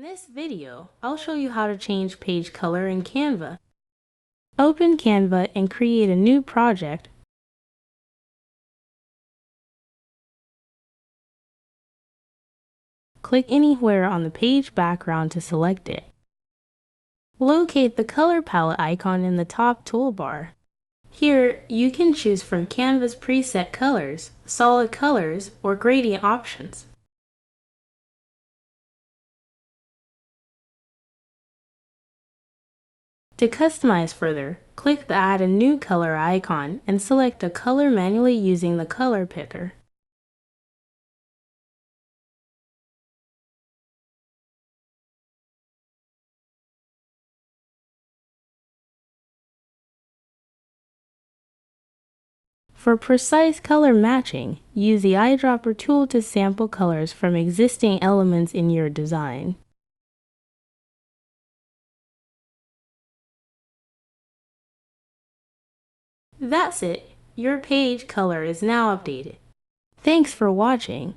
this video, I'll show you how to change page color in Canva. Open Canva and create a new project. Click anywhere on the page background to select it. Locate the color palette icon in the top toolbar. Here, you can choose from Canva's preset colors, solid colors, or gradient options. To customize further, click the Add a New Color icon and select a color manually using the color picker. For precise color matching, use the eyedropper tool to sample colors from existing elements in your design. That's it. Your page color is now updated. Thanks for watching.